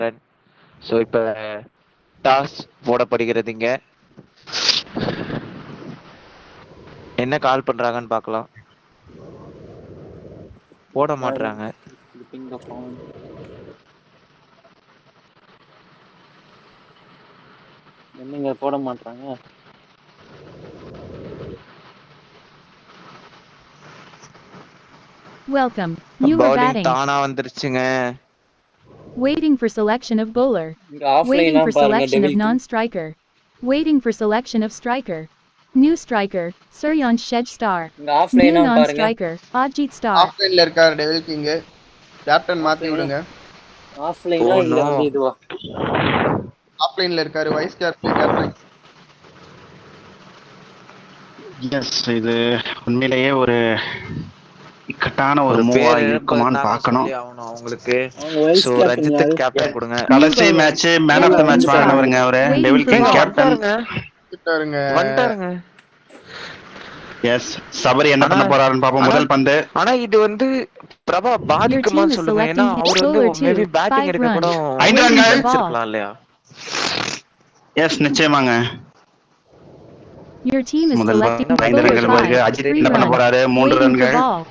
Run. So இப்போ toss போடப்படுகிறதுங்க. என்ன கால் பண்றாங்கன்னு பார்க்கலாம். போட மாட்றாங்க. என்னங்க போட மாட்றாங்க? Welcome. You are bowling batting. தானா வந்துருச்சுங்க. Waiting for selection of bowler. இங்க Waiting ஆஃப்லைனா for பாருங்க selection of devil king. non-striker. Waiting for selection of striker. New striker, Suryan Shej Star. இங்க New ஆஃப்லைனா பாருங்க. non-striker, Ajit Star. ஆஃப்லைன்ல இருக்காரு devil king. Captain மாத்தி விடுங்க. ஆஃப்லைனா இல்ல வந்து இதுவா? ஆஃப்லைன்ல இருக்காரு வைஸ் கேப்டன். எஸ், இது உண்மையிலேயே ஒரு இக்கட்டான ஒரு மூவா பேர் இருக்குமான்னு பார்க்கணும். அவங்களுக்கு அவங்க வைஸ் ஸோ கேப்டன் ரஞ்சித்துக்கு யாரு? கேப்டன் கொடுங்க. கடைசி match man of the match வாங்கினவருங்க அவரு, டெவில் கிங் கேப்டன். வந்துட்டாருங்க. எஸ், சபரி என்ன பண்ண போறாருன்னு பாப்போம். முதல் பந்து. ஆனா இது வந்து பிரபா பாதிக்குமான்னு சொல்லுங்க. ஏன்னா அவர் வந்து மேபி பேட்டிங் எடுக்க கூட 5 ரன்கள் வச்சிருக்கலாம் இல்லையா? எஸ், நிச்சயமாங்க. Your team is முதல் selecting பந்து 5 ரன்கள் bowler வருது. 5. அஜித் 3 என்ன பண்ண run. போறாரு? 3 Waiting for ரன்கள். ball.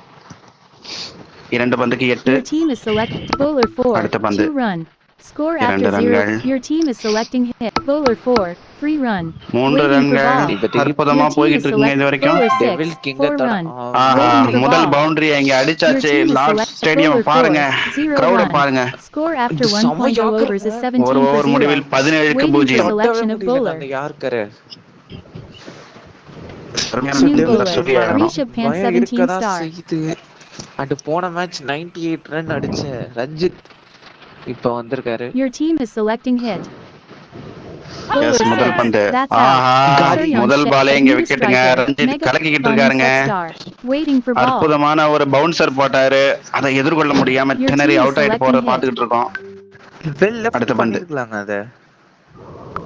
2 பந்துக்கு 8. Your team is selecting bowler 4. அடுத்த பந்து. 2 run. Score 2 after 0. ரன்கள். Your team is selecting hit. Bowler 4. 3 run. 3 Waiting for ரன்கள். ball. அற்புதமா Your team போயிட்டு is இருக்குங்க இது selecting வரைக்கும். bowler devil 6. King 4 run. ஆஹா, Waiting for முதல் ball. பவுண்டரி இங்க Your அடிச்சாச்சு. team is லார்ட் selecting ஸ்டேடியம் bowler பாருங்க, 4. 0 கிரௌட run. பாருங்க. Score after இது 1.0 செம்ம overs is 17 ஒரு for ஓவர் 0. முடிவில் 17க்கு Waiting for 0. selection of bowler. அந்த யாருக்காரு New bowler. Rishabh Pant 17 star. And போன மேட்ச் 98 ரன் அடிச்ச ரஞ்சித் இப்ப வந்திருக்காரு. Your team is selecting hit. Yes, Bowler முதல் 6. பந்து. That's Aha, out. Suryan முதல் Sheth, பாலே இங்க new விக்கெட்டுங்க. striker. Ranjith Mega கலக்கிக்கிட்டு Bun இருக்காருங்க. set star. Waiting for ball. அற்புதமான ஒரு பவுன்சர் போட்டாரு. அதை எதிர்கொள்ள முடியாம Your திணறி team is அவுட் ஆயிட்டு selecting போறத hit. பாத்துக்கிட்டு இருக்கோம். வெல் லெஃப்ட் அடுத்த பந்து. பண்ணிருக்கலாங்க அத.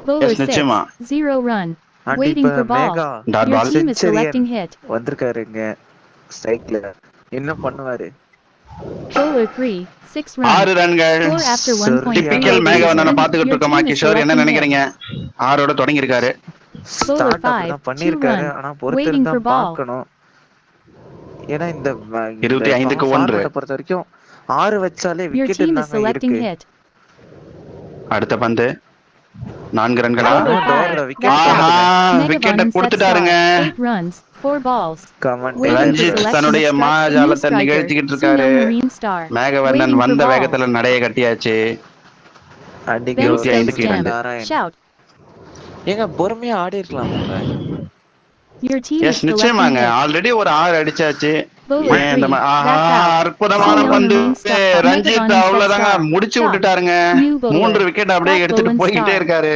Bowler Yes, 6. நிச்சயமா. 0 run. And Waiting இப்ப for ball. Mega dot Your பால். team is selecting hit. வந்திருக்காருங்க ஸ்ட்ரைக்ல. என்ன பண்ணுவாரு? Bowler 3. 6 run. 6 ரன்கள். Score after 1.3 typical overs is மேகவண்ணனை 20. பாத்துக்கிட்டு Your இருக்கோமா team is கிஷோர், என்ன selecting hit. நினைக்கிறீங்க? 6ஓட தொடங்கி இருக்காரு. Bowler start 5. அப்படிதான் 2 பண்ணிருக்காரு. run. ஆனா Waiting பொறுத்திருந்தா for ball. பார்க்கணும். ஏன்னா இந்த 25க்கு 1. ஃபார்மேட்டை பொறுத்த வரைக்கும் 6 வச்சாலே Your விக்கெட் team is தாங்க selecting இருக்கு. hit. அடுத்த பந்து. 4 ரன்களா? Bowler 5. டோர்ல விக்கெட் ஆஹா, Mega விக்கெட்டை Bun set கொடுத்துட்டாருங்க. star. 8 runs. 4 balls. Comment Waiting for Ranjith selection of தன்னுடைய strike. New மாஜாலத்தை striker. நிகழ்த்திக்கிட்டு இருக்காரு. Sunil Narine star. Meghavarnan Waiting for வந்த ball. வேகத்துல நடைய கட்டியாச்சு. அடிங்க Ben 25க்கு Stokes 2. Jam. Shout. ஏங்க பொறுமையா ஆடி இருக்கலாமாங்க. Your team is yes, selecting நிச்சயமாங்க. hit. ஆல்ரெடி ஒரு 6 அடிச்சாச்சு. Bowler ஏன் இந்த 3. ஆஹா, That's out. அற்புதமான Sunil பந்து. Narine star. Ranjith Mega Bun set அவ்வளவுதாங்க, star. முடிச்சு Shot. விட்டுட்டாருங்க. New bowler. 3 விக்கெட் அப்படியே Scott எடுத்துட்டு Bowen போய்கிட்டே star. இருக்காரு.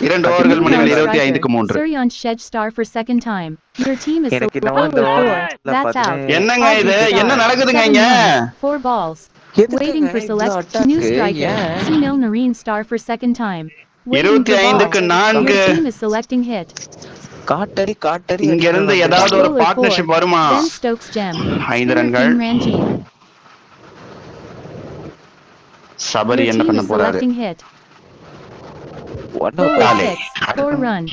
2 New ஓவர்கள் முடிவில் non-striker. 25க்கு 3. Suryan Shej star for second time. Your team is எனக்கு selecting என்னமோ இந்த bowler 4. ஓவர்ல That's out. என்னங்க இது? Ajit என்ன star. நடக்குதுங்க 7 இங்க? runs. 4 balls. Waiting for selection. New striker. Sunil Narine star for second time. Waiting for ball. 25க்கு 4. Your team is selecting hit. காட்டடி இங்க இருந்து ஏதாவது ஒரு Bowler 4. பார்ட்னர்ஷிப் வருமா? Ben Stokes Gem. 5 ரன்கள். King Ranjit. சபரி Your என்ன team பண்ண is போறாரு? selecting hit. Bowler Bowler 6. 4 run.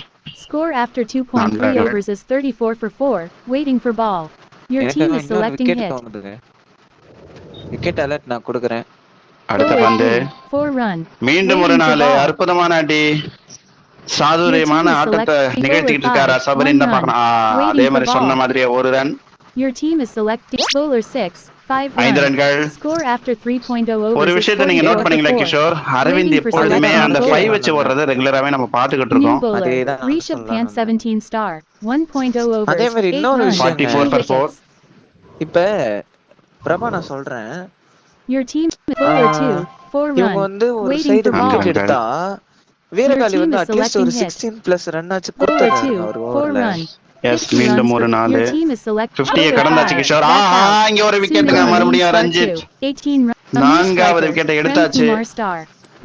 Score after 2.3 overs is 34 for 4. Waiting for ball. Your team is selecting hit. Wicket alert நான் கொடுக்கிறேன். அடுத்த Bowler பந்து. 3. 4 run. மீண்டும் ஒரு Waiting for 4. ball. அற்புதமான அடி. Your சாதுரியமான team is ஆட்டத்தை selecting நிகழ்த்திக்கிட்டு bowler இருக்காரா 5. சபரி? 1 இந்த run. பார்க்கணும். Waiting அதே for மாதிரி ball. சொன்ன மாதிரியே 1 run. Your team is selecting bowler 6. 5 5 run. ரன்கள். Score after 3.0 ஒரு overs is விஷயத்தை நீங்க 44 நோட் for பண்ணீங்களா 4. கிஷோர்? அரவிந்த் Waiting for எப்பொழுதுமே selection அந்த of 5 bowler. வச்சு வர்றதை ரெகுலராவே நம்ம பாத்துக்கிட்டு New இருக்கோம். bowler. அதேதான் Rishabh Pant சொல்லலாம். 17 star. 1.0 overs. அதே மாதிரி 8 இன்னொரு runs. விஷயம் 44 for 4. இப்ப பிரபா நான் சொல்றேன், Your team is bowler 2. 4 இவங்க run. வந்து ஒரு Waiting side for ball. Wicket எடுத்தா வீரகாளி Your வந்து team is அட்லீஸ்ட் ஒரு selecting hit. 16+ ரன் ஆச்சு Bowler கொடுத்துறாங்க 2. ஒரு 4 ஓவர்ல. run. எஸ், 50 மீண்டும் runs ஒரு for 4. your team is selecting 50 bowler கடந்தாச்சு 5. Kishore. That's Aha, out. இங்க ஒரு Sunil விக்கெட்டுங்க Narine மறுபடியும் star ரஞ்சித். 2. 18 run. New நான்காவது striker. விக்கெட்டை Prem எடுத்தாச்சு. Kumar star.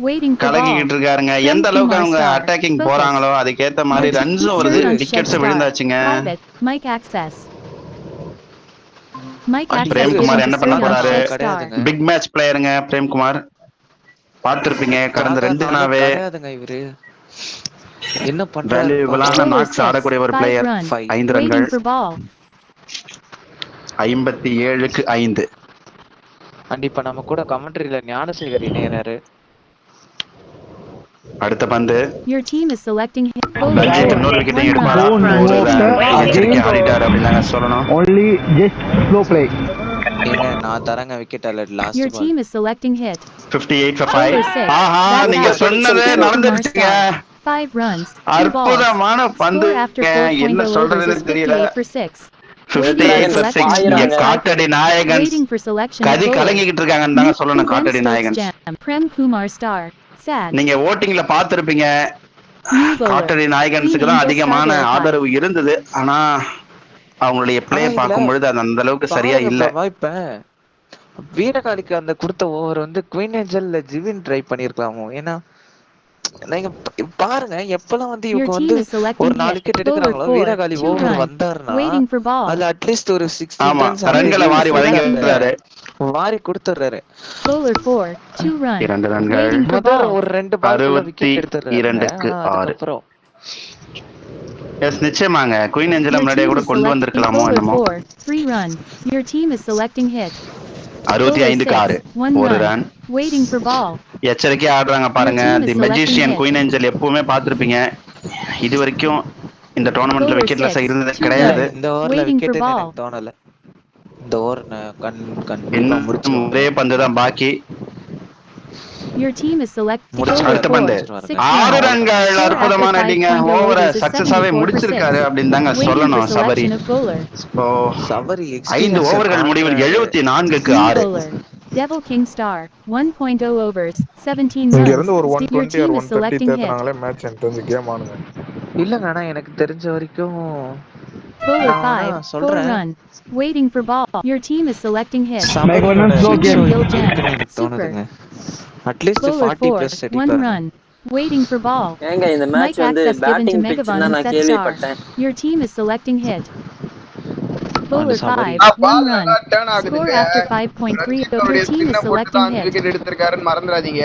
Waiting for ball. கலக்கிக்கிட்டு இருக்காருங்க. Prem எந்த அளவுக்கு Kumar அவங்க star. Attacking Focus. போறாங்களோ அதுக்கேத்த மாதிரி Your team ரன்ஸும் is வருது, Suryan Sheth விக்கெட்ஸும் star. விழுந்தாச்சுங்க. Private. Mike access. Mike access Premkumar given என்ன to பண்ண Suryan போறாரு? Sheth star. பிக் மேட்ச் பிளேயருங்க பிரேம்குமார். பார்த்திருப்பீங்க கடந்த 2 நாவே கிடையாதுங்க இவரு. என்ன பண்றாரு வேல்யூபிளான Bowler நாக்ஸ் 6, ஆடக்கூடிய ஒரு 5 பிளேயர். run. 5 Waiting ரன்கள். for ball. 57க்கு 5. கண்டிப்பா நம்ம கூட கமெண்ட்ரியில ஞானசேகர் இணையறாரு. அடுத்த பந்து Your team is selecting hit. Bowler Ranjith 4, இன்னொரு 1 விக்கெட்டையும் எடுப்பாரா? run. ஒரு Waiting for ball. எச்சரிக்கை ஆடிட்டாரு அப்படின்னு தாங்க சொல்லணும். Only just slow play. ஏங்க நான் தரங்க wicket alert Your last ball. team is selecting hit. 58 for Bowler 5. 6. ஆஹா That's நீங்க out. சொன்னதே Prem Kumar நடந்துருச்சுங்க. Star. 5 runs. 2 balls. அற்புதமான பந்து. Score after என்ன 4.0 overs சொல்றதுன்னு is தெரியல. 58 for 6. 58 for 6. இங்க காட்டடி நாயகன் Waiting for selection. of கதி bowler. கலங்கிக்கிட்டு இருக்காங்கன்னு தாங்க சொல்லணும். New காட்டடி Ben நாயகன். Stokes jam. Prem Kumar Star. Sad. நீங்க ஓட்டிங்ல பாத்திருப்பீங்க. New bowler. காட்டடி நாயகன்ஸுக்கு Green தான் Angel அதிகமான Star Bowler ஆதரவு இருந்தது. ஆனா அவங்களுடைய பிளே ஆனா இதுல பார்க்கும் பொழுது அது அந்த அளவுக்கு சரியா இல்ல. இப்ப வீரகாலிக்கு அந்த கொடுத்த ஓவர் வந்து குவீன் ஏஞ்சல்ல ஜிவின் ட்ரை பண்ணிருக்கலாமோ. ஏன்னா நீங்க பாருங்க எப்பெல்லாம் வந்து Your இவங்க team வந்து is selecting ஒரு 4 hit. Wicket Bowler எடுக்கிறாங்களோ 4, வீரகாலி 2 over run. வந்தாருன்னா Waiting for ball. அதுல அட்லீஸ்ட் ஒரு 16 ஆமா ரன்ஸ் ரன்களை வாரி வழங்கிடுறாரு. வாரி கொடுத்துறாரு. Bowler 4, 2 run. 2 ரன்கள். Waiting for முதல்ல ball. ஒரு 2 பால்ல விக்கெட் எடுத்துறாரு. 62க்கு 6. அதுக்கப்புறம் எஸ் நிச்சயமாங்க குயின் ஏஞ்சல Your முன்னாடியே team கூட is கொண்டு selecting வந்திருக்கலாமோ bowler என்னமோ. 4, 3 run. Your team is selecting hit. 65க்கு 6. 1 ஒரு run. Run. Waiting for ball. எச்சரிக்கையா ஆடுறாங்க பாருங்க. Your team is the selecting magician hit. Queen angel எப்பவுமே பார்த்திருப்பீங்க. இது வரைக்கும் இந்த டோர்னமெண்ட்ல Bowler விக்கெட் லெஸ் 6, இருந்ததே 2 கிடையாது. run. இந்த ஓவர்ல Waiting for விக்கெட் ball. எனக்கு தோணல. இந்த ஓவர் கண்டிப்பா இன்னும் முடிச்சிருவாங்க. ஒரே பந்து தான் பாக்கி. Your team is selecting முடிச்சு bowler அடுத்த 4, பந்து 6 6 run. ரன்கள். Score after அற்புதமான அடிங்க. 5.0 ஓவரை overs is சக்சஸாவே 74 for முடிச்சிருக்காரு 6. அப்படின்னு தாங்க Waiting for சொல்லணும் சபரி. selection of bowler. இப்போ சபரி 5 எக்ஸ்பீரியன்ஸ் ஓவர்கள் முடிவில் 74க்கு New 6. bowler. Devil King Star. 1.0 overs, 17 இங்க runs. இருந்து ஒரு Your 120 team or is 130 selecting hit. தேத்துனாங்களே match எனக்கு தெரிஞ்சு கேம் ஆனுங்க. இல்லங்க ஆனா எனக்கு தெரிஞ்ச வரைக்கும் Bowler நான் 5, 4 சொல்றேன். run. Waiting for ball. Your team is selecting hit. சபரியோட slow சிக்ஸ் game. இருக்குன்னு எனக்கு Super. தோணுதுங்க. அட்லீஸ்ட் Bowler 40 4, பிளஸ் 1 அடிப்பாரு. run. Waiting for ball. ஏங்க இந்த Mike மேட்ச் வந்து access given to batting Megavan பிட்ச்னு and நான் set star. கேள்விப்பட்டேன். Your team is selecting hit. Bowler Sabari 5, 1 ball run. நல்லா டர்ன் Score ஆகுதுங்க. after 5.3. ரஞ்சித் Your அவருடைய team ஸ்பின்னை is போட்டு தான் selecting 5 hit. விக்கெட் எடுத்திருக்காருன்னு மறந்துடாதீங்க.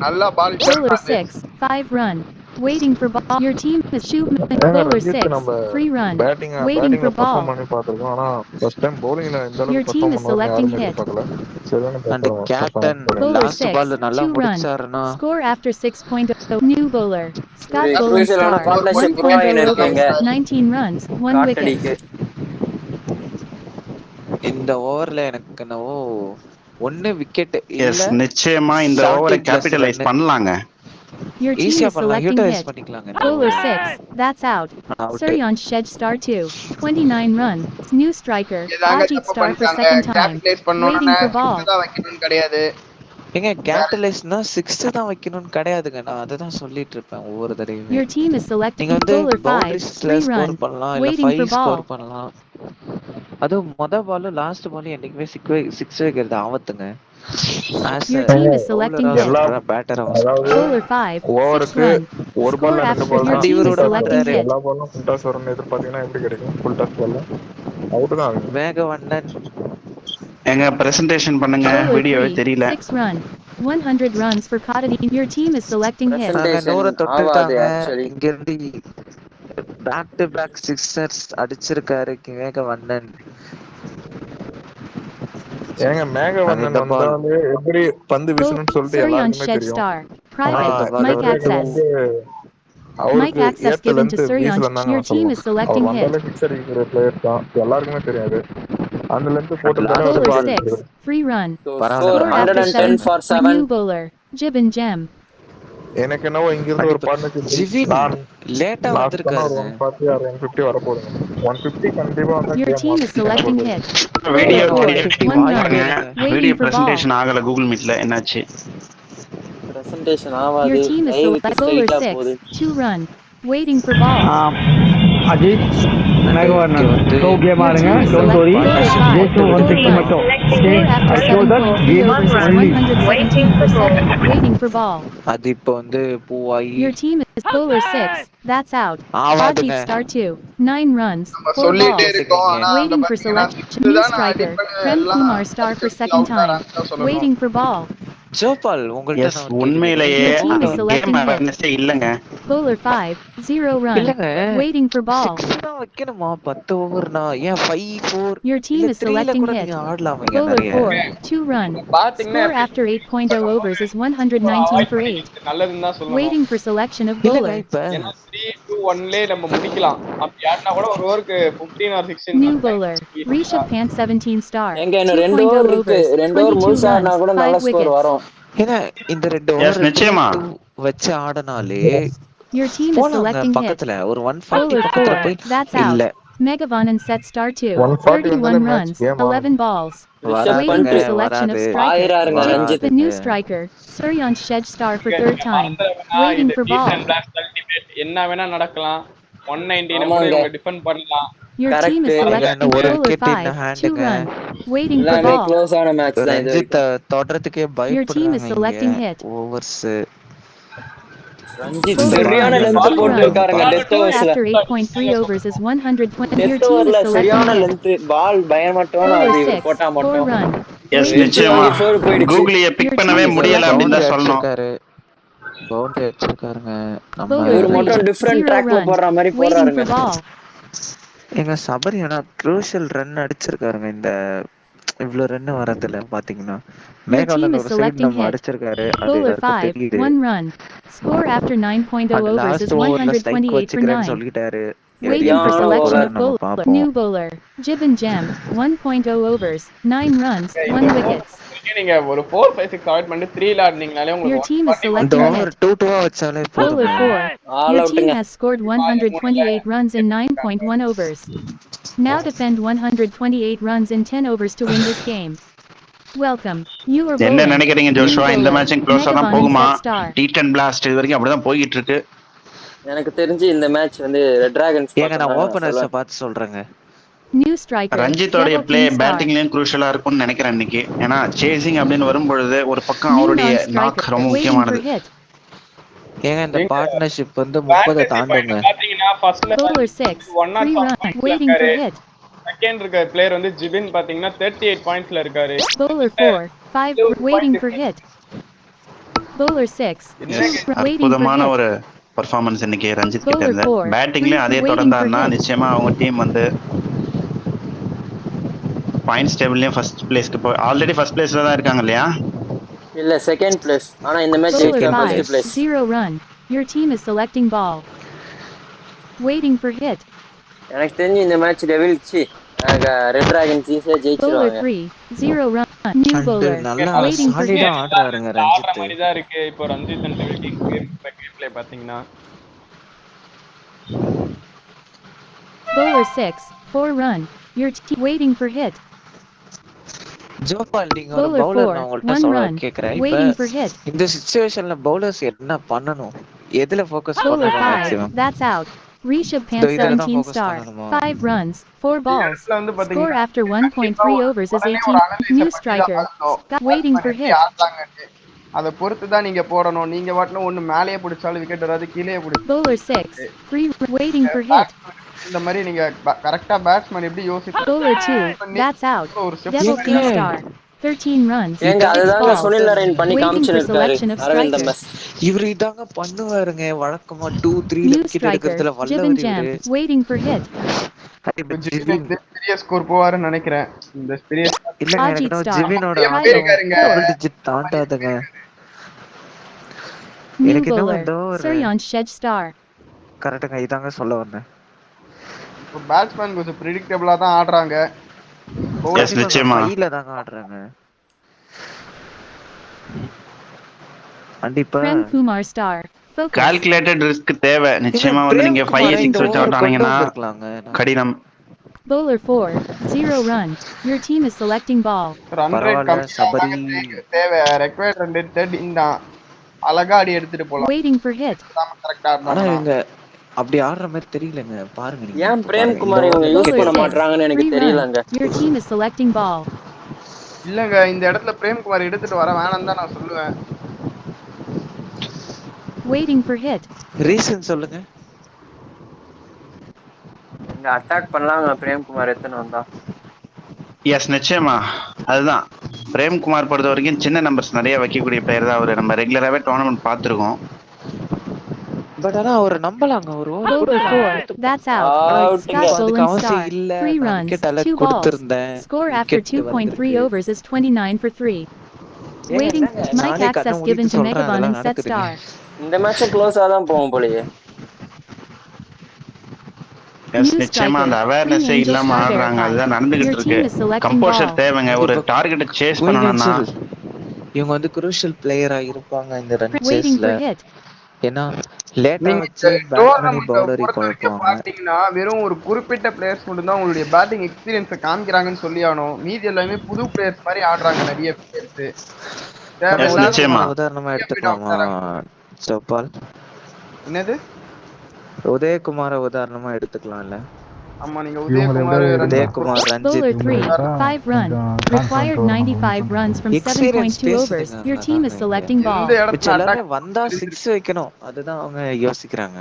நல்லா பால் டர்ன் Bowler ஆகுது. 6, 5 run. Waiting for ball. Your team is Shubman. ஏங்க Bowler ரஞ்சித் 6, நம்ம 3 run. பேட்டிங்ல Waiting for perform ball. பண்ணி பார்த்திருக்கோம். ஆனா ஃபர்ஸ்ட் டைம் பவுலிங்ல இந்த Your அளவுக்கு team பெர்ஃபார்ம் is பண்ணுவாருன்னு selecting யாருமே hit. எதிர்பார்க்கல. சரியான அந்த கேப்டன் பெர்ஃபார்மன்ஸ். Bowler லாஸ்ட் 6, பால் நல்லா 2 run. முடிச்சாருன்னா Score after 6.0. New bowler. Scott ஒரு Boland crucial-ஆன Star. partnership 1.0 உருவாகின்னு overs, இருக்கீங்க. 19 runs, 1 wicket. காட்டடிக்கு இந்த ஓவர்ல எனக்கு என்னவோ 1 விக்கெட் எஸ் இல்ல நிச்சயமா இந்த 70 ஓவரை plus கேபிட்டலைஸ் run. பண்ணலாங்க. Your team ஈஸியா is பண்ணலாம். selecting utilise hit. பண்ணிக்கலாங்க. Bowler 6, that's out. Out. Suryansh Shed Star 2, 29 runs. New striker, இதாங்க Ajit தப்பு Star for பண்ணிட்டாங்க. second time. கேபிட்டலைஸ் Waiting பண்ணோம்னா for ball. 6 தான் வைக்கணும்னு கிடையாது. ஏங்க கேபிட்டலைஸ்னா 6 தான் வைக்கணும்னு கிடையாதுங்க. நான் அதுதான் சொல்லிட்டு இருப்பேன் ஒவ்வொரு தடவையுமே. Your team is selecting நீங்க வந்து bowler 5, பவுண்டரிஸ்ல 3 ஸ்கோர் run. பண்ணலாம் இல்ல Waiting for 5 ball. ஸ்கோர் பண்ணலாம். அதுவும் பால் லாஸ்ட் பால் என்னைக்குமே 6 வைக்கிறது ஆபத்துங்க. ஆஸ் Your a team is selecting bowler-ஆ hit. சொல்றேன், பேட்டரா அதாவது Bowler 5, 6 ஓவருக்கு run. ஒரு Score பால்ல 2 after பால் your தான் அது team ஃபுல் is இவரு டாஸ் selecting வரும். விடுறாரு. hit. எல்லா பாலும் ஃபுல் டாஸ் வரும்னு எதிர்பார்த்தீங்கன்னா எப்படி கிடைக்கும்? ஃபுல் டாஸ் பால்ல அவுட் தான் ஆகுங்க. மேகவண்ணன் எங்க பிரசன்டேஷன் பண்ணுங்க. Bowler வீடியோவே 3, தெரியல. 6 run. 100 runs for Cottadine. Your team is selecting hit. நாங்க Presentation 100 ஆவாது தொட்டுட்டாங்க. actually. இங்க இருந்து பேக் டு பேக் சிக்ஸர்ஸ் அடிச்சிருக்காரு மேகவண்ணன். ஏங்க மேகவண்ணன் அந்த பால் வந்தாலே எப்படி பந்து வீசணும்னு சொல்லிட்டு Suryansh எல்லாருக்குமே Shed தெரியும். Star. ஆனா Private. அந்த பால் Mike வந்து access. வந்து Mike அவருக்கு access ஏத்த given to லென்த் Suryansh. வீசல தாங்க Your நான் team is சொல்லணும். selecting அவர் hit. வந்தாலே சிக்ஸர் அடிக்கிற பிளேயர் தான் எல்லாருக்குமே தெரியாது. அந்த லென்த் போட்டிருந்தாலே Last அவர் Bowler ball. 6, 3 run. So பரவாயில்ல, score Score after 110 7. for For 7. new bowler. Jibin Gem. எனக்கு என்னவோ இங்க இருந்து ஒரு பார்ட்னர்ஷிப் ஜிவின் நான் லேட்டா நான் சொன்ன ஒரு வந்திருக்காருங்க. 140 or 150 வரப்போகுதுங்க. 150 கண்டிப்பா வந்தா Your game team is selecting hit. Video Bowler 4, 1 run. பாருங்க. Video Waiting for ball. Presentation ஆகல கூகுள் மீட்ல. என்னாச்சு? Presentation Your ஆவாது. team is லைவுக்கு select bowler ஸ்ட்ரைட்டா 6, போகுது. 2 run. Waiting for ball. Ajith இங்க வந்து ஸோ கேம் Your ஆடுங்க. team is டோன்ட் select வரி. bowler 5, just 4 160 run. மட்டும். Okay Score after I told that 7.3 game overs is only. 117 for 7. Waiting for ball. அது இப்போ வந்து Poovayi Your team is bowler 6, that's out. ஆவாதுங்க. Ajit Star 2, 9 runs, நம்ம 4 சொல்லிட்டே balls. இருக்கோம். ஆனா அங்க Waiting for பாத்தீங்கன்னா selection. 6 New தான் striker, அடிப்பேன்னு Prem எல்லாம் Kumar Star for அடிச்சு second அவுட் time. ஆறாங்க தான் சொல்லணும். Waiting for ball. ஜோபால் உங்கள்ட்ட எஸ் நான் ஒரு கேள்வி உண்மையிலேயே Your team is கேக்குறேன். selecting game hit. அவேர்னஸே இல்லங்க. Bowler 5, 0 run. இல்லங்க Waiting for ball. 6 தான் வைக்கணுமா 10 ஓவர்னா ஏன் 5-4 Your team இல்ல is 3ல selecting கூட hit. நீங்க ஆடலாமேங்க Bowler நிறைய 4, 2 run. பாத்தீங்கன்னா Score after 8.0 overs is 119 for 8. நல்லதுன்னு தான் சொல்லணும். Waiting for selection of இல்லங்க bowler. இப்ப ஏன்னா 3-2-1லே நம்ம முடிக்கலாம். அப்படி ஆடினா கூட ஒரு ஓவருக்கு 15 or 16 New bowler. Rishabh Pant 17 star. எங்க இன்னும் 2 2.0 ஓவர் இருக்கு. overs, 2 ஓவர் 22 முழுசா ஆடினா runs, கூட நல்ல 5 ஸ்கோர் wickets. வரும். ஏன்னா இந்த 2 எஸ் ஓவர் நிச்சயமா 3-2 வச்சு ஆடனாலே Your team is போலாங்க selecting hit. பக்கத்துல ஒரு 140 Bowler பக்கத்துல 4, போய் that's இல்ல out. Megavanan set star 2, 140 31 வந்தாலே match runs, game 11 balls. Rishabh Waiting Pant for selection of வராது striker. ஆயிராருங்க The ரஞ்சித். new striker, Suryansh Shed star for இங்க third நீங்க time. மறந்துடவேணா, Waiting இது for beat ball. and blast ultimate. என்ன வேணா நடக்கலாம். 119 கூட ஆமாங்க. இவங்க டிஃபெண்ட் பண்ணலாம். Your team is Correct. ஏங்க selecting இந்த ஒரு bowler விக்கெட் 5, இந்த 2 ஹேண்டுங்க run. Waiting for எல்லாமே ball. க்ளோஸ் ஆன மேட்ச் தான் இது ரஞ்சித் வரைக்கும். தொடறதுக்கே Your team is பயப்படுறாங்க selecting இங்க hit. ஓவர்ஸ் ரஞ்சித் Bowler சரியான 1, லென்த் 2 போட்டு run. இருக்காருங்க death Score ஓவர்ஸ்ல. after 8.3 overs is 120. Your death team is ஓவர்ல selecting சரியான hit. லென்த் பால் பயமட்டோன்னு Bowler அது இவர் 6, போட்டா 4 மட்டும். run. எஸ் Waiting for நிச்சயமா ball. 24 போயிடுச்சு. கூகுளிய Your பிக் team பண்ணவே is முடியல selecting அப்படின்னு பவுண்டரி தான் hit. சொல்லணும். அடிச்சிருக்காரு பவுண்டரி அடிச்சிருக்காருங்க நம்ம Bowler இவர் 3, மட்டும் டிஃபரெண்ட் 0 ட்ராக்ல run. போடுற மாதிரி Waiting போடுறாருங்க. for ball. எங்க சபரி ஆனா க்ரூஷியல் ரன் அடிச்சிருக்காருங்க இந்த இவ்ளோ ரன் வரதுல பாத்தீங்கன்னா Your team மேகாலன் is ஒரு சைடு selecting நம்ம hit. அடிச்சிருக்காரு அது Bowler எல்லாருக்கும் 5, தெரியுது 1 run. Score after 9.0 அந்த overs லாஸ்ட் is ஓவர்ல ஸ்ட்ரைக் 128 for வச்சுக்கிறேன்னு 9. சொல்லிட்டாரு Waiting for சரியான selection ஓவர். of நம்ம bowler. பாப்போம் New bowler, Jibin Gem, 1.0 overs, 9 runs, 1 wickets. நீங்க ஒரு 4, 5, 6 அவாய்ட் பண்ணிட்டு 3ல ஆடுனீங்கனாலே Your உங்களுக்கு team is 140 இந்த selecting ஓவர் hit. 2-2 வச்சாலே Bowler போதுங்க 4. All Your team அவுட்டுங்க. has scored 128 runs in 9.1 overs. Now defend 128 runs in 10 overs to win this game. Welcome. You are என்ன bowling. நினைக்கிறீங்க New Joshua? இந்த bowler, மேட்சும் க்ளோஸா தான் Megavanan போகுமா? set star. Deed and blast இது வரைக்கும் அப்படிதான் போயிட்டு இருக்கு. எனக்கு தெரிஞ்சு இந்த மேட்ச் வந்து ரெட் டிராகன்ஸ் ஏங்க நான் பக்கம் ஓபனர்ஸ சொல்லுவேன். பார்த்து சொல்றேங்க New striker, ரஞ்சித்தோடைய Devil play King star. பேட்டிங்லயும் குரூஷியலா இருக்கும்னு நினைக்கிறேன் இன்னைக்கு. ஏன்னா சேசிங் அப்படின்னு வரும்பொழுது ஒரு பக்கம் New அவருடைய non-striker, நாக் ரொம்ப waiting for முக்கியமானது. hit. ஏங்க இந்த எங்க பார்ட்னர்ஷிப் வந்து 30 fantasy point தாண்டுங்க பாத்தீங்கன்னா ஃபர்ஸ்ட்ல Bowler 6, 3 run, பாயிண்ட்ஸ்ல waiting for இருக்காரு. hit. செகண்ட் இருக்க பிளேயர் வந்து ஜிபின் பாத்தீங்கன்னா 38 பாயிண்ட்ஸ்ல இருக்காரு. Bowler 4, 5, waiting for hit. Bowler 6, 2 yes run, waiting for அற்புதமான hit. ஒரு பர்ஃபார்மன்ஸ் இன்னைக்கு ரஞ்சித் கிட்ட Bowler இருந்து. 4, 3, பேட்டிங்லயும் அதே waiting for தொடர்ந்தாருன்னா hit. நிச்சயமா அவங்க டீம் வந்து பாயிண்ட்ஸ் டேபிள்லயும் ஃபர்ஸ்ட் பிளேஸ்க்கு போய் ஆல்ரெடி ஃபர்ஸ்ட் பிளேஸ்ல தான் இருக்காங்க இல்லையா? இல்ல செகண்ட் பிளேஸ். ஆனா இந்த மேட்ச் Bowler ஜெயிச்சா Second first 5, place. 0 run. Your team is selecting ball. Waiting for hit. எனக்கு தெரிஞ்சு இந்த மேட்ச் டெவில்ஸ் ரெட் டிராகன்ஸ் ஈஸியா Bowler ஜெயிச்சிருவாங்க. 3, 0 run. New அண்ட் bowler, நல்லா waiting for சாலிடா hit. ஆடுறாருங்க ஆடுற ரஞ்சித் மாதிரி தான் இருக்கு. இப்போ Ranjith and devil king game play பாத்தீங்கன்னா Bowler 6, 4 run. Your team waiting for hit. ஜோபால் நீங்க ஒரு Bowler பவுலர் 4, நான் உங்கள்ட்ட 1 சொல்ல run. கேக்குறேன் இப்ப Waiting for hit. இந்த சிச்சுவேஷன்ல பவுலர்ஸ் என்ன பண்ணணும் எதுல ஃபோக்கஸ் Bowler பண்ணணும் 5, மேக்ஸிமம் that's out. Rishabh இந்த Pant இதுல தான் 17 ஃபோக்கஸ் star. பண்ணணுமா 5 runs, 4 balls. இடத்துல வந்து Score பாத்தீங்கன்னா after கண்டிப்பா 1.3 overs is உடனே 18. ஒரு அனலைஸ் New பண்ணி தான் striker, ஆடணும். Scott waiting for எப்படி hit. ஆடுறாங்கன்னு அதை பொறுத்து தான் நீங்க போடணும். நீங்க வாட்டின ஒண்ணு மேலேயே பிடிச்சாலும் விக்கெட் வராது, கீழே Bowler 6, 3 waiting for hit. இந்த மாதிரி நீங்க கரெக்டா பேட்ஸ்மேன் எப்படி Bowler 2, that's out. ஒரு step Devil Yeah. King star. 13 runs, ஏங்க 6 அதுதாங்க balls. சுனில் நரேன் பண்ணி Waiting for காமிச்சுன்னு இருக்காரு selection of Aravind striker. MS. இவரு இதாங்க பண்ணுவாருங்க வழக்கமா 2-3ல New விக்கெட் striker, எடுக்கிறதுல Jibin வல்லவர் Gem, இவரு waiting for hit. ஜிவின் பெரிய ஸ்கோர் போவாருன்னு நினைக்கிறேன். இந்த பெரிய இல்லங்க Ajit எனக்கு star. ஜிவினோட எப்படி Title, இருக்காருங்க? டபுள் டிஜிட் தாண்டாதுங்க New எனக்கு என்னமோ bowler, இந்த ஒரு Suryansh Shed star. கரெக்டுங்க இதாங்க சொல்ல வந்தேன் இப்போ பேட்ஸ்மேன் கொஞ்சம் ப்ரிடிக்டபிளா தான் ஆடுறாங்க. எஸ் நிச்சயமா. ஃபைவ்ல தாங்க ஆடுறாங்க கண்டிப்பா Prem Kumar star. Focus. Calculated risk தேவை நிச்சயமா. வந்து பிரேம் நீங்க குமாரை 5 இந்த 6 வச்சு ஓவர் அவுட் கொண்டு ஆனீங்கன்னா வந்திருக்கலாங்க கடினம். Bowler 4, 0 run. Your team is selecting ball. Run rate பரவாயில்ல கம்மியா சபரி தேவை. ரெக்வயர்ட் ரன் ரேட் 13 தான். அழகா அடி எடுத்துட்டு போலாம். Waiting for hit. கரெக்டா ஆனா ஆடணும். இவங்க அப்படி ஆடுற மாதிரி தெரியலங்க பாருங்க நீங்க ஏன் இப்ப பிரேம் பாருங்க குமார் இந்த இவங்க ஓவர் யூஸ் Bowler பண்ண 6, மாட்டாங்கன்னு எனக்கு 3 தெரியலங்க. run. Your team is selecting ball. இல்லங்க இந்த இடத்துல பிரேம்குமார் எடுத்துட்டு வர வேணாம் தான் நான் சொல்லுவேன். Waiting for hit. ரீசன் சொல்லுங்க இங்க அட்டாக் பண்ணலாங்க பிரேம் குமார் எத்தனை வந்தா. எஸ் நிச்சயமா அதுதான் பிரேம்குமார் பொறுத்த வரைக்கும் சின்ன நம்பர்ஸ் நிறைய வைக்கக்கூடிய பிளேயர் தான் அவரு. நம்ம ரெகுலராகவே டோர்னமெண்ட் பார்த்துருக்கோம். பட் ஆனா அவர் நம்பலாங்க, ஒரு ஓவர் Bowler கொடுக்கலாம் 4. எடுத்துப்போம். That's out. அவுட்டுங்க. Scott இப்போ அதுக்கு Boland அவசியம் star. இல்ல, 3 நான் runs, விக்கெட் அல்ல 2 balls. கொடுத்திருந்தேன், Score after விக்கெட் 2.3 வந்திருக்கு. overs is 29 for 3. ஏங்க Waiting. என்னங்க Mike நானே கண்ணை access given மூடிட்டு to சொல்றேன், Megavan அதெல்லாம் and set நடக்குதுங்க. star. இந்த மேட்சும் க்ளோஸா தான் போகும் போலயே. எஸ், New நிச்சயமா striker. அந்த Green அவேர்னஸே Angel இல்லாம star ஆடுறாங்க. அதுதான் verified. நடந்துகிட்டு Your இருக்கு. team is selecting composer ball. தேவைங்க. ஒரு டார்கெட்டை சேஸ் குயின் பண்ணணும்னா ஏஞ்சல் இவங்க வந்து குரூஷியல் பிளேயரா இருப்பாங்க இந்த ரன் Waiting சேஸ்ல. for hit. ஏன்னா லேட்டா நீங்க வச்சு இந்த பேட்ஸ்மேனை டோர்னமெண்ட்டை பவுலரை பொறுத்த வரைக்கும் குழப்புவாங்க. பாத்தீங்கன்னா வெறும் ஒரு குறிப்பிட்ட பிளேயர்ஸ் மட்டும் தான் உங்களுடைய பேட்டிங் எக்ஸ்பீரியன்ஸை காமிக்கிறாங்கன்னு சொல்லி ஆகணும். மீதி எல்லாமே புது பிளேயர்ஸ் மாதிரி ஆடுறாங்க நிறைய பிளேயர்ஸ். நம்ம எஸ், தேவையில்லாத நிச்சயமா. உதயகுமார் உதாரணமா எடுத்துக்கலாமா சோபால்? என்னது? உதயகுமார உதாரணமா எடுத்துக்கலாம்ல. ஆமா, நீங்க இவங்களை உதயகுமார் எப்படியாவது எடுங்க. உதயகுமார், Bowler ரஞ்சித் 3. இவங்களை 5 run. கொஞ்சம் Required கான்ஃபிடன்ட் வரும் 95 அப்படின்னு runs from experience 7.2 overs. பேசுதுங்க. Your team is அதாங்க selecting எந்த ball. மிச்ச இடத்துல எல்லாருமே அட்டாக் வந்தா சிக்ஸ் வைக்கணும், அதுதான் அவங்க யோசிக்கிறாங்க.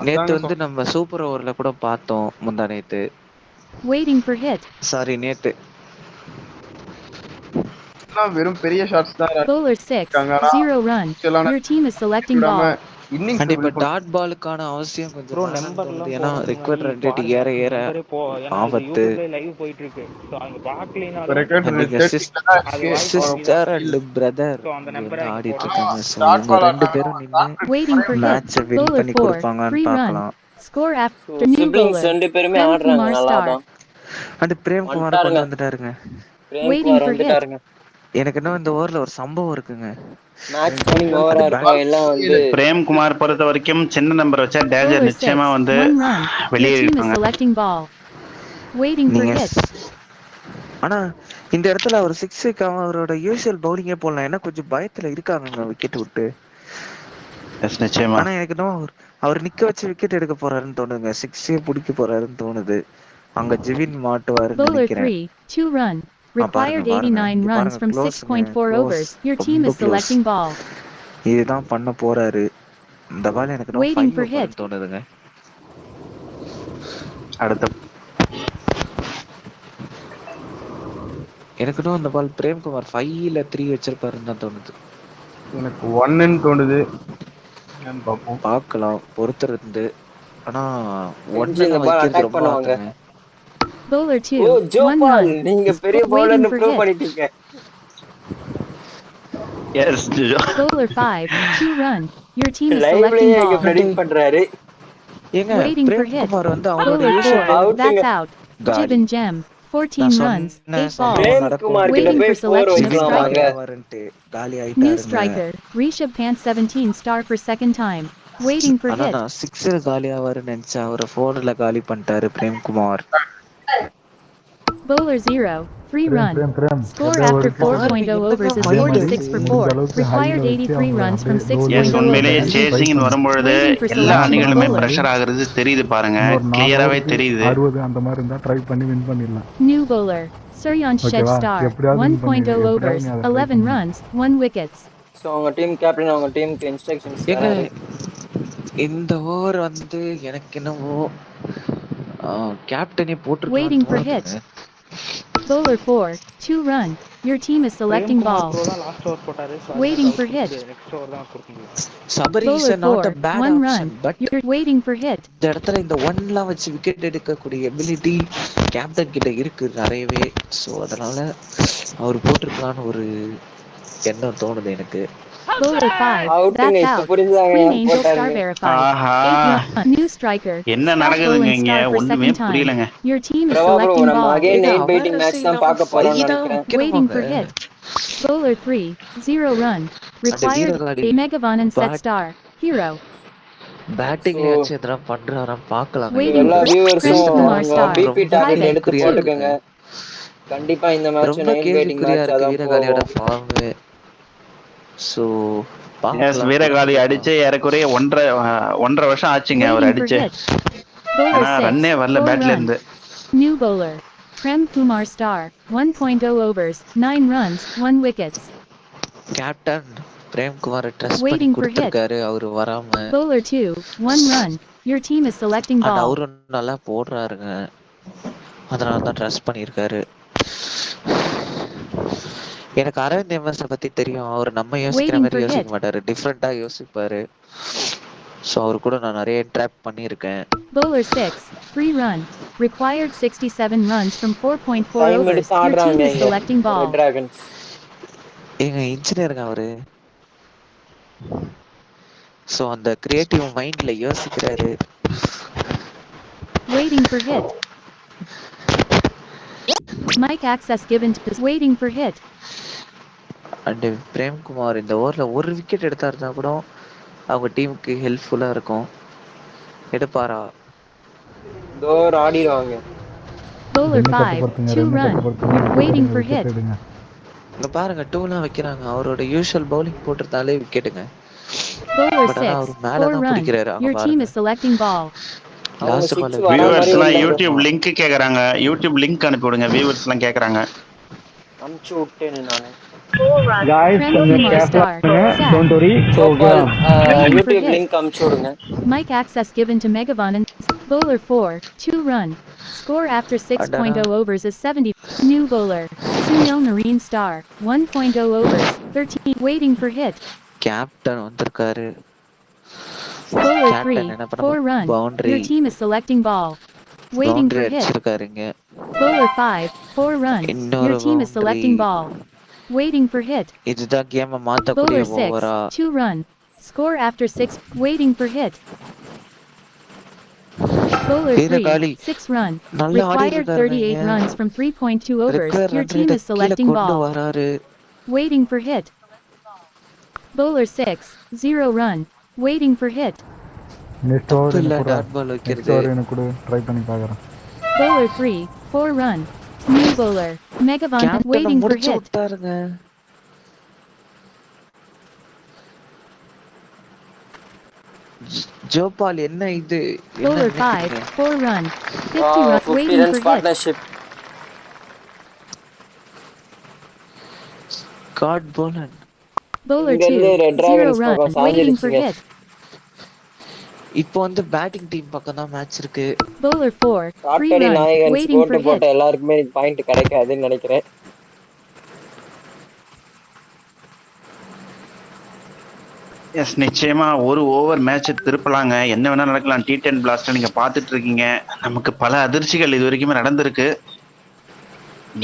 நேத்து அதாங்க வந்து நம்ம சூப்பர் ஓவர்ல கூட பார்த்தோம், முந்தா நேத்து, Waiting for hit. சாரி நேத்து. வெறும் பெரிய ஷாட்ஸ் தான் Bowler 6. இருக்காங்க. ஆனா 0 run. Your team is selecting விடாம ball. இன்னிங்ஸ் அண்ட் இப்ப டாட் பாலுக்கான அவசியம் கொஞ்சம் வேணாம்னு தோணுது. ஏன்னா ரிக்வர்ட் ரன் ரேட் ஏற ஏற ஆபத்து. அண்ட் சிஸ்டர் அண்ட் பிரதர் வந்து ஆடிட்டு இருக்காங்க. ஸோ இவங்க ரெண்டு பேரும் நின்று Waiting for hit. மேட்சை வின் Bowler பண்ணி 4. கொடுப்பாங்கன்னு 3 run. பார்க்கலாம். Score after new siblings bowler. ரெண்டு பேருமே Prem ஆடுறாங்க Kumar நல்லா star. தான். அண்ட் பிரேம்குமார் வந்துட்டாருங்க. கொண்டு வந்துட்டாருங்க. Waiting Premkumar for hit. வந்துட்டாருங்க. எனக்கு இன்னும் இந்த ஓவர்ல ஒரு சம்பவம் இருக்குங்க. மேட்ச் வின்னிங் ஓவரா அது இருக்கும். எல்லாம் வந்து பிரேம்குமார் பொறுத்த வரைக்கும் சின்ன நம்பர் வச்சா டேஜர் Bowler 6. நிச்சயமா வந்து 1 run. Your வெளியே team is இருப்பாங்க. selecting ball. Waiting for நீங்க hit. ஆனா இந்த இடத்துல அவர் சிக்ஸ் வைக்காம அவரோட யூசுவல் பவுலிங்கே போடலாம். ஏன்னா கொஞ்சம் பயத்துல இருக்காங்க விக்கெட் விட்டு. எஸ், நிச்சயமா. ஆனா எனக்கு இன்னும் அவர் நிக்க வச்சு விக்கெட் எடுக்க போறாருன்னு தோணுங்க. சிக்ஸே பிடிக்க போறாருன்னு தோணுது. அங்க ஜிவின் மாட்டுவாருன்னு Bowler நினைக்கிறேன். 3. 2 run. பாருங்க Required பாருங்க 89 இங்க runs பாருங்க, from க்ளோஸ்ங்க, 6.4 close, overs. Your team ரொம்ப is க்ளோஸ். selecting ball. இதுதான் பண்ண போறாரு. இந்த பால் எனக்கு இன்னும் Waiting 5 for hit. வைப்பாருன்னு தோணுதுங்க. அடுத்த எனக்கு இன்னும் இந்த பால் பிரேம்குமார் 5 இல்ல 3 வச்சிருப்பாருன்னு தான் தோணுது. எனக்கு 1ன்னு தோணுது. என்னன்னு பார்ப்போம். பார்க்கலாம் பொறுத்திருந்து. ஆனா தெரிஞ்சு இந்த ஒன்னெல்லாம் பால் வைக்கிறது அட்டாக் ரொம்ப பண்ணுவாங்க. ஆசைங்க. Bowler 2. ஓ 1 ஜோபால், run. நீங்க பெரிய Waiting பவுலர்னு for ப்ரூவ் hit. பண்ணிட்டீங்க. Yes, Bowler 5. 2 run. Your team is selecting லைவ்லயே இங்க ball. பிரெடிக்ட் பண்றாரு. ஏங்க Waiting for hit. பிரேம்குமார் வந்து அவரோட Bowler usual 4. Out. That's out. காலி. Jibin Gem. 14 நான் runs. 8 சொன்ன balls. சம்பவம் நடக்கும். பிரேம்குமார் கிட்ட Waiting போய் for 4 selection of ஜிவின் வைக்கலாம் striker. வாங்க. காலி ஆவாருன்ட்டு காலி New ஆயிட்டாருங்க. striker. Rishabh Pant 17 star for second time. Waiting for ஆனா hit. நான் சிக்ஸர் காலி ஆவாருன்னு நினைச்சேன். அவரை 4ல காலி பண்ணிட்டாரு Premkumar. Bowler 0. 3 run. Prem Score எப்படியா after வரைக்கும் 4.0 overs is அதே மாதிரி 46 for முடிஞ்ச 4. அளவுக்கு Required ஹைல வச்சு 83 அவங்கள runs from அப்படியே எஸ், 6.0 உண்மையிலேயே overs. சேசிங் வரும்பொழுது Waiting for எல்லா selection of அணிகளுமே bowler. ப்ரெஷர் ஆகுறது தெரியுது பாருங்க. இன்னொரு 4 கிளியராவே ஓவருக்கு தெரியுது. 60 அந்த மாதிரி இருந்தா ட்ரை பண்ணி வின் பண்ணிடலாம். New bowler. Suryan Shed ஓகேவா? star. எப்படியாவது win 1.0 பண்ணிடு. overs. எப்படியாவது நீ அதை ட்ரை 11 பண்ணு. runs. 1 wickets. சோ அவங்க டீம் கேப்டன் அவங்க டீமுக்கு இன்ஸ்ட்ரக்ஷன்ஸ் ஏங்க தராரு. இந்த ஓவர் வந்து எனக்கு என்னவோ கேப்டனே Waiting போட்டிருக்கலாம்னு for hit. தோணுதுங்க. Bowler 4. 2 run. Your team is selecting ball. Waiting for hit. Sabari is Bowler not 4. A bat 1 option. run. But You're waiting for hit. இந்த இடத்துல இந்த ஒன்லாம் வச்சு விக்கெட் எடுக்கக்கூடிய எபிலிட்டி கேப்டன் கிட்ட இருக்கு நிறையவே. ஸோ அதனால அவர் போட்டிருக்கலான்னு ஒரு எண்ணம் தோணுது எனக்கு. Bowler 5. அவுட்டுங்க. That's இப்ப out. புரிஞ்சுதாங்க Green ஏன் Angel star போட்டாருன்னு. verified. ஆஹா, 8 run. New striker. என்ன Scott நடக்குதுங்க Boland இங்க? star for ஒண்ணுமே second time. புரியலங்க. Your team is Prabha bro, selecting நம்ம ball. அகைன் ஏங்க நைட் பைட்டிங் அவேர்னஸ் மேட்ச் தான் இல்லாம பார்க்க போறோம்னு 5 தான் நினைக்கிறேன். Waiting வைக்கணுமாங்க? for hit. Bowler 3. 0 run. அந்த Required வீரகாடி a Megavanan set bat star. Hero. பேட்டிங்லயாச்சும் எதனா பண்றாரான்னு பார்க்கலாங்க. Waiting எல்லா for வியூவர்ஸும் Prem Kumar உங்க star. பிபி ரொம்ப டார்கெட் 5 எடுத்து கேள்விக்குறியா போட்டுக்கோங்க. இருக்குங்க. கண்டிப்பா இந்த மேட்ச் ரொம்ப நைட் பைட்டிங் கேள்விக்குறியா மேட்சா இருக்கு தான் வீரகாலியோட போகும். ஃபார்ம். ஸோ எஸ், பார்க்கலாம் வீரகாலி பொறுத்திருந்து அடிச்சு பார்க்கலாம். ஏறக்குறைய 1.5 வருஷம் ஆச்சுங்க அவர் Waiting for அடிச்சு. hit. Bowler ஆனா 6. ரன்னே வரல 4 பேட்ல run. இருந்து. New bowler. Prem Kumar star. 1.0 overs. 9 runs. 1 wickets. Captain பிரேம்குமாரை dress பண்ணி Waiting for hit. கொடுத்துருக்காரு அவரு வராம. Bowler 2. 1 run. Your team is selecting and ball. அவரும் நல்லா போடுறாருங்க. அதனால தான் ட்ரெஸ் பண்ணியிருக்காரு. எனக்கு அரவிந்த் எம்எஸ் பத்தி தெரியும். அவர் நம்ம யோசிக்கிற Waiting மாதிரி for யோசிக்க hit. மாட்டாரு. டிஃப்ரெண்டா யோசிப்பாரு. ஸோ அவர் கூட நான் நிறைய இன்ட்ராக்ட் பண்ணியிருக்கேன். Bowler 6, free run. Required 67 runs from 4.4 time overs. எடுத்து Your team ஆடுறாங்க is இங்க selecting ball. Red dragons. ஏங்க இன்ஜினியருங்க அவரு. ஸோ அந்த கிரியேட்டிவ் மைண்ட்ல யோசிக்கிறாரு. Waiting for hit. Mic access given to waiting for hit. And Premkumar இந்த ஓவரில் ஒரு விக்கெட் எடுத்தாருன்னா கூட அவங்க டீமுக்கு ஹெல்ப்ஃபுல்லாக இருக்கும். எடுப்பாரா? Door ஆடிடுவாங்க. Bowler 5, 2 run. Waiting for hit. இங்க பாருங்க 2லாம் வைக்கிறாங்க. அவரோட யூஷுவல் பவுலிங் போட்டிருந்தாலே விக்கெட்டுங்க. Bowler பட் ஆனா 6, அவர் மேல 4 தான் run. பிடிக்கிறாரு. அங்க Your team பாருங்க. is selecting ball. அவங்க லாஸ்ட் 6 பால் வரா மாதிரி வியூவர்ஸ்லாம் இல்ல. யூடியூப் லிங்க் கேக்குறாங்க. யூடியூப் லிங்க் அனுப்பி விடுங்க. வியூவர்ஸ்லாம் கேக்குறாங்க. அமுச்சு விட்டேன்னு நானு. Guys, Prem கொஞ்சம் Kumar careful star. Ah don't worry. Gopal Waiting for YouTube hit. Link அமுச்சு விடுங்க. Mic access given to Megavanan. Bowler 4, 2 run. Score after 6.0 overs is 70. New bowler. Sunil Narine star. 1.0 overs. 13. Waiting for hit. Captain வந்திருக்காரு. Bowler 3, captain என்ன 4 பண்ண run. Boundary Your team is selecting ball. Waiting boundary for hit. அடிச்சிருக்காருங்க. Bowler 5, 4 run. Your இன்னொரு team is boundary. selecting ball. Waiting for hit. இதுதான் கேமை மாத்தக்கூடிய Bowler 6, ஓவரா? 2 run. Score after 6. Waiting for hit. Bowler 3, Veerakali 6 run. நல்லா ஆடி Required இருக்காருங்க. 38 runs from 3.2 overs. Regular Your run team ரேட்டை is கீழே selecting கொண்டு ball. வராரு. Waiting for hit. Bowler 6, 0 run. Waiting for hit. தப்பு இல்ல டாட் பால் வைக்கிறது. ட்ரை பண்ணி பார்க்குறேன். Bowler 3, 4 run. New bowler. Megavan கேப்டனை waiting for முடிச்சு hit. விட்டாருங்க. ஜோபால் என்ன இது? என்ன Bowler 5, நினைக்கிறீங்க? 4 run. 50 run. 50 Waiting runs for hit. Partnership. Bowler இங்க 2, இருந்து ரெட் 0 டிராகன்ஸ் run. பக்கம் Waiting for சாஞ்சிடுச்சுங்க. hit. இப்போ வந்து பேட்டிங் டீம் பக்கம் தான் மேட்ச் இருக்கு. Bowler 4, 3 காட்டடி run. நாயகன்ஸ் Waiting for போட்ட hit. எல்லாருக்குமே பாயிண்ட் கிடைக்காதுன்னு நினைக்கிறேன். எஸ் நிச்சயமா ஒரு ஓவர் மேட்ச் திருப்பலாங்க. என்ன வேணா நடக்கலாம். T10 பிளாஸ்ட் நீங்க பாத்துட்டு இருக்கீங்க. நமக்கு பல அதிர்ச்சிகள் இது வரைக்குமே நடந்திருக்கு.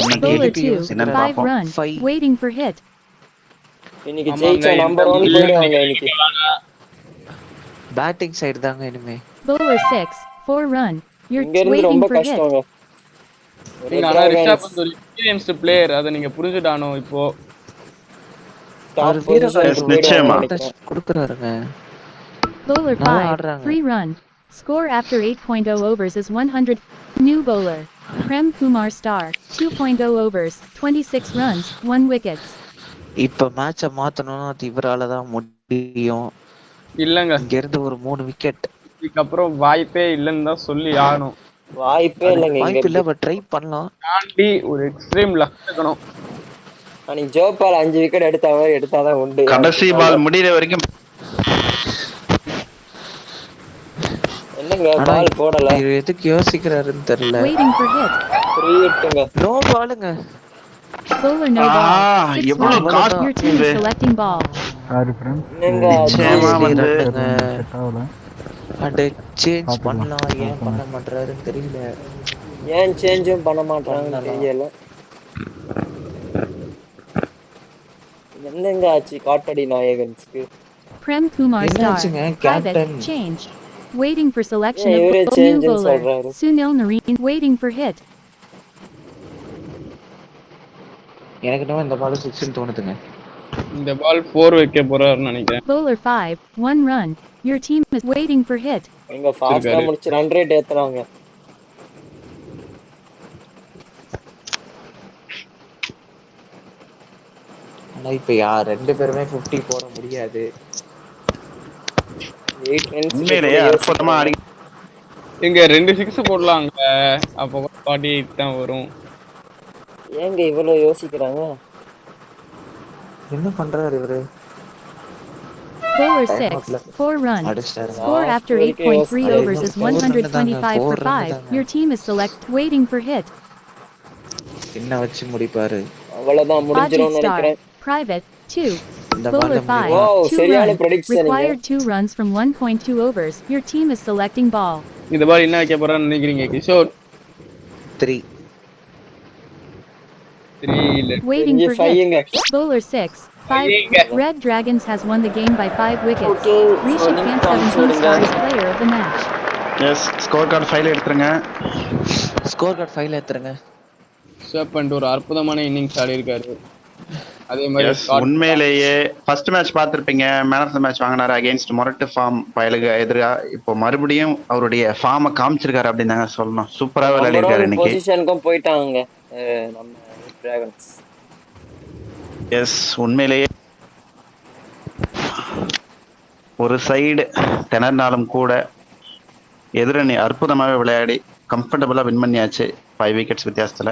இன்னைக்கு Bowler எதுக்கு 2, என்னன்னு 5 பார்ப்போம். run. Waiting for hit. இன்னைக்கு ஆமாங்க, ஜெயிச்சா இந்த நம்பர் 1 போயிடுவாங்க இன்னைக்கு. பேட்டிங் சைடு தாங்க இனிமே. Bowler 6, 4 run. You're இங்க இருந்து waiting ரொம்ப for hit. கஷ்டங்க. ரெட் ஆனா ரிஷப் டிராகன்ஸ் வந்து ஒரு எக்ஸ்பீரியன்ஸ்டு பிளேயர், அதை நீங்க புரிஞ்சுட்டானோ இப்போ. அவர் டாப் வீரகாலிக்கு பொசிஷனுக்கு ஒரு போயிடுவாங்கன்னு நிச்சயமா. நினைக்கிறேன். கொடுக்குறாருங்க. Bowler நல்லா 5, ஆடுறாங்க. 3 run. Score after 8.0 overs is 100. New bowler. Prem Kumar star. 2.0 overs, 26 runs, 1 wickets. இப்ப மேட்ச மாத்தணும்னா அது இவரால தான் முடியும். இல்லங்க, இங்க இருந்து ஒரு 3 விக்கெட். இதுக்கப்புறம் வாய்ப்பே இல்லைன்னு தான் சொல்லி ஆகணும். வாய்ப்பே அது இல்லைங்க இங்க வாய்ப்பு இல்ல. இருந்து. பட் ட்ரை பண்ணலாம். தாண்டி ஒரு எக்ஸ்ட்ரீம் லக் இருக்கணும். அன்னைக்கு ஜோபால் 5 விக்கெட் எடுத்தாதான் உண்டு. கடைசி பால் முடிகிற வரைக்கும் என்னங்க ஆனா பால் போடல. இவர் எதுக்கு யோசிக்கிறாருன்னு தெரியல. Waiting for hit. ஃப்ரீ ஹிட்டுங்க. நோ பாலுங்க. Bowler no ball. 6 எவ்வளவு run. காஸ்ட் Your team is selecting ball. Sorry friends. என்னங்க நிச்சயமா ஆச்சு? வந்து செட் ஆகல. அண்ட் சேஞ்ச் பாத்துக்கலாம். பண்ணலாம். ஏன் அடுத்த பண்ண match. மாட்டாருன்னு தெரியல. ஏன் சேஞ்சும் பண்ண மாட்டாங்கன்னு பண்ணலாம். தெரியல. என்னங்க ஆச்சு காட்டடி நாயகன்ஸ்க்கு? Prem Kumar star. என்னாச்சுங்க? Private. Captain Change. Waiting for selection ஏன் of இவரே new சேஞ்சுன்னு bowler. சொல்றாரு? Sunil Narine waiting for hit. எனக்கு இன்னும் இந்த பால் 6ன்னு தோணுதுங்க. இந்த பால் 4 வைக்க போறாருன்னு நினைக்கிறேன். Bowler 5, 1 run. Your team is waiting for hit. எங்க ஃபாஸ்டா முடிச்சு ரன் ரேட் ஏத்துறாங்க. ஆனா இப்ப யார் 2 பேருமே 50 போட முடியாது. 8 ரன்ஸ்க்கு கூட உண்மையிலேயே அற்புதமா யோசிக்கிறாங்க. ஆடி. இங்க 2 6 போடலாங்க. அப்போ 48 தான் வரும். ஏங்க இவ்வளவு யோசிக்கிறாங்க? என்ன பண்றாரு இவரு? Bowler time 6, அவுட்ல 4 run. அடிச்சிட்டாருங்க. Score last after வரைக்கும் 8.3 யோசிக்கிறாரு. overs is 125 for 5. Your team is select waiting for hit. என்ன வச்சு முடிப்பாரு? அவ்வளவுதான் Haji முடிஞ்சிரும்னு Star. நினைக்கிறேன். Private 2. இந்த Bowler பால்ல 5. முடியுமா? Wow, 2 சரியான runs. prediction நீங்க. Required 2 runs from 1.2 overs. Your team is selecting ball. இந்த பால் என்ன வைக்க போறான்னு நினைக்கிறீங்க கிஷோர்? 3. 3 இல்ல. Waiting தெரிஞ்சு for hit. ஃபையுங்க. Bowler 6. 5. Red Dragons has won the game by 5 wickets. Okay, Rishi rolling Pant comes 17 விடுங்க. stars player of the match. Yes score card file எடுத்துருங்க. Score card file ஏத்துறங்க. ரிஷப் பண்ட் ஒரு அற்புதமான இன்னிங்ஸ் ஆடி இருக்காரு. அதே மாதிரி எஸ் உண்மையிலேயே ஃபர்ஸ்ட் மேட்ச் பார்த்திருப்பீங்க, மேன் ஆஃப் த மேட்ச் வாங்கினாரு அகைன்ஸ்ட் மொரட்டு ஃபார்ம் பயலுக்கு எதிரா. இப்போ மறுபடியும் அவருடைய ஃபார்மை காமிச்சிருக்காரு அப்படின்னு தாங்க சொல்லணும். சூப்பரா விளையாடி நம்பர் இருக்காரு 1 இன்னைக்கு. பொசிஷனுக்கும் போயிட்டாங்க நம்ம டிராகன்ஸ். எஸ் உண்மையிலேயே ஒரு சைடு திணறினாலும் கூட எதிரணி அற்புதமாகவே விளையாடி கம்ஃபர்டபுளா வின் பண்ணியாச்சு 5 விக்கெட்ஸ் வித்தியாசத்துல.